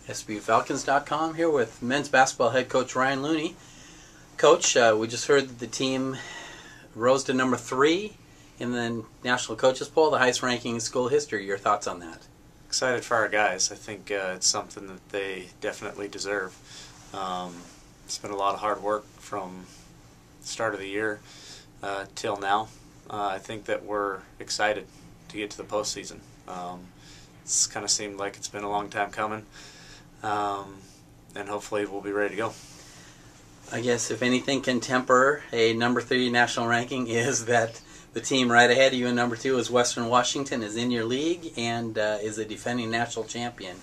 SPUFalcons.com here with men's basketball head coach Ryan Looney. Coach, we just heard that the team rose to number 3 in the National Coaches Poll, the highest ranking in school history. Your thoughts on that? Excited for our guys. I think it's something that they definitely deserve. It's been a lot of hard work from the start of the year till now. I think that we're excited to get to the postseason. It's kind of seemed like it's been a long time coming, and hopefully we'll be ready to go. I guess if anything can temper a number 3 national ranking is that the team right ahead of you in number 2 is Western Washington, is in your league and is a defending national champion.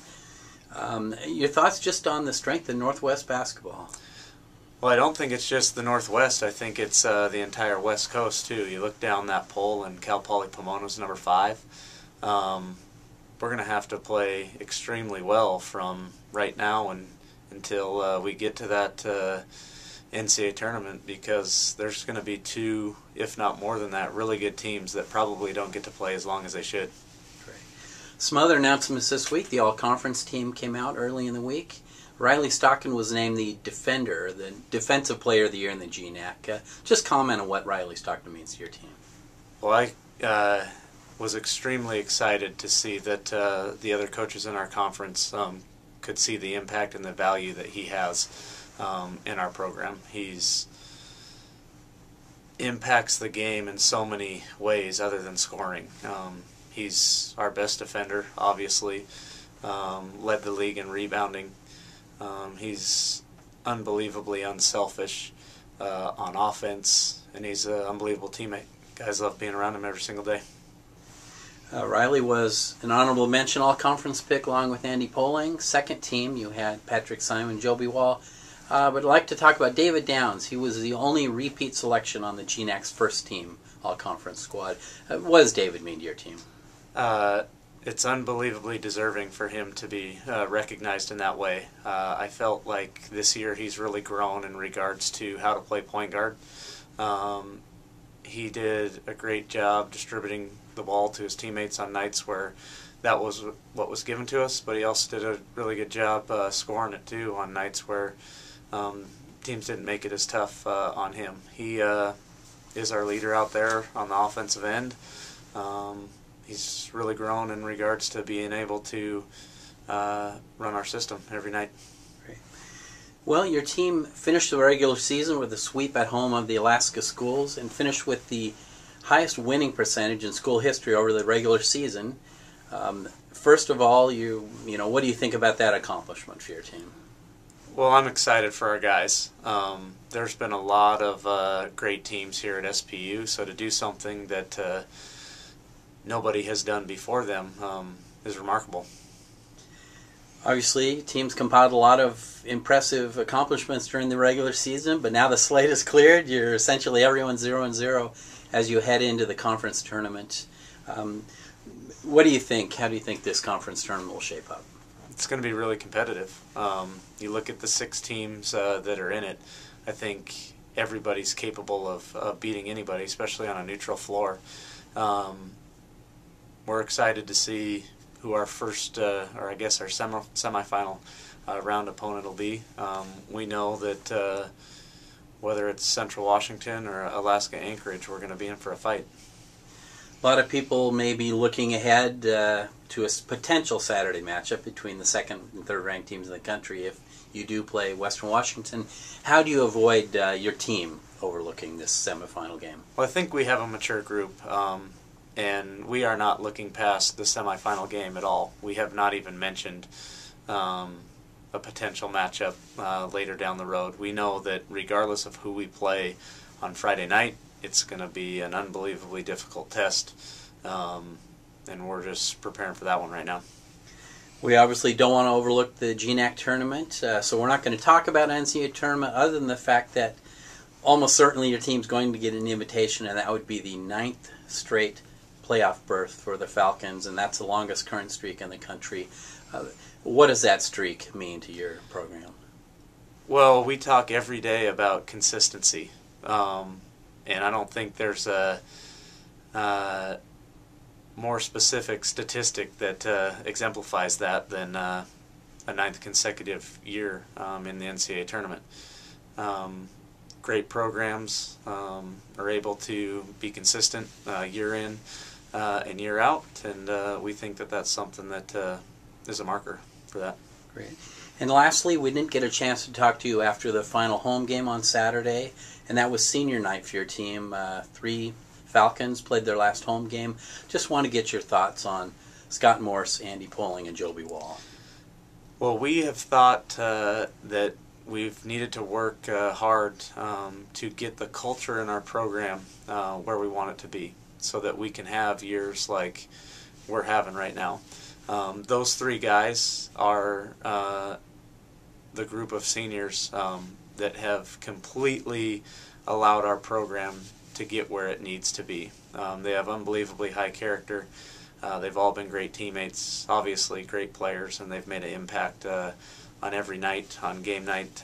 Your thoughts just on the strength of Northwest basketball? Well, I don't think it's just the Northwest. I think it's the entire West Coast, too. You look down that poll, and Cal Poly Pomona's number 5. We're going to have to play extremely well from right now and until we get to that NCAA tournament, because there's going to be 2, if not more than that, really good teams that probably don't get to play as long as they should. Great. Some other announcements this week. The All-Conference team came out early in the week. Riley Stockton was named the Defensive Player of the Year in the GNAC. Just comment on what Riley Stockton means to your team. Well, I was extremely excited to see that the other coaches in our conference could see the impact and the value that he has in our program. He's impacts the game in so many ways other than scoring. He's our best defender, obviously. Led the league in rebounding. He's unbelievably unselfish on offense, and he's an unbelievable teammate. Guys love being around him every single day. Riley was an honorable mention all-conference pick along with Andy Poling. Second team, you had Patrick Simon, Joby Wall. But I'd like to talk about David Downs. He was the only repeat selection on the GNAC's first team all-conference squad. What does David mean to your team? It's unbelievably deserving for him to be recognized in that way. I felt like this year he's really grown in regards to how to play point guard. He did a great job distributing the ball to his teammates on nights where that was what was given to us, but he also did a really good job scoring it too on nights where teams didn't make it as tough on him. He is our leader out there on the offensive end. He's really grown in regards to being able to run our system every night. Great. Well, your team finished the regular season with a sweep at home of the Alaska schools and finished with the highest winning percentage in school history over the regular season. First of all, what do you think about that accomplishment for your team? Well, I'm excited for our guys. There's been a lot of great teams here at SPU, so to do something that nobody has done before them is remarkable. Obviously, teams compiled a lot of impressive accomplishments during the regular season, but now the slate is cleared. You're essentially everyone's 0-0 as you head into the conference tournament. What do you think? How do you think this conference tournament will shape up? It's going to be really competitive. You look at the 6 teams that are in it, I think everybody's capable of beating anybody, especially on a neutral floor. We're excited to see who our first, or I guess our semifinal round opponent will be. We know that whether it's Central Washington or Alaska Anchorage, we're going to be in for a fight. A lot of people may be looking ahead to a potential Saturday matchup between the second and third ranked teams in the country if you do play Western Washington. How do you avoid your team overlooking this semifinal game? Well, I think we have a mature group. And we are not looking past the semifinal game at all. We have not even mentioned a potential matchup later down the road. We know that regardless of who we play on Friday night, it's going to be an unbelievably difficult test, and we're just preparing for that one right now. We obviously don't want to overlook the GNAC Tournament, so we're not going to talk about NCAA Tournament other than the fact that almost certainly your team's going to get an invitation, and that would be the 9th straight playoff berth for the Falcons, and that's the longest current streak in the country. What does that streak mean to your program? Well, we talk every day about consistency, and I don't think there's a more specific statistic that exemplifies that than a 9th consecutive year in the NCAA tournament. Great programs are able to be consistent year in and year out, and we think that that's something that is a marker for that. Great. And lastly, we didn't get a chance to talk to you after the final home game on Saturday, and that was senior night for your team. 3 Falcons played their last home game. Just want to get your thoughts on Scott Morse, Andy Poling, and Joby Wall. Well, we have thought that we've needed to work hard to get the culture in our program where we want it to be, so that we can have years like we're having right now. Those 3 guys are the group of seniors that have completely allowed our program to get where it needs to be. They have unbelievably high character. They've all been great teammates, obviously great players, and they've made an impact on every night, on game night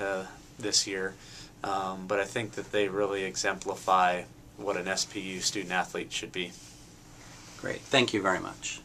this year. But I think that they really exemplify what an SPU student athlete should be. Great. Thank you very much.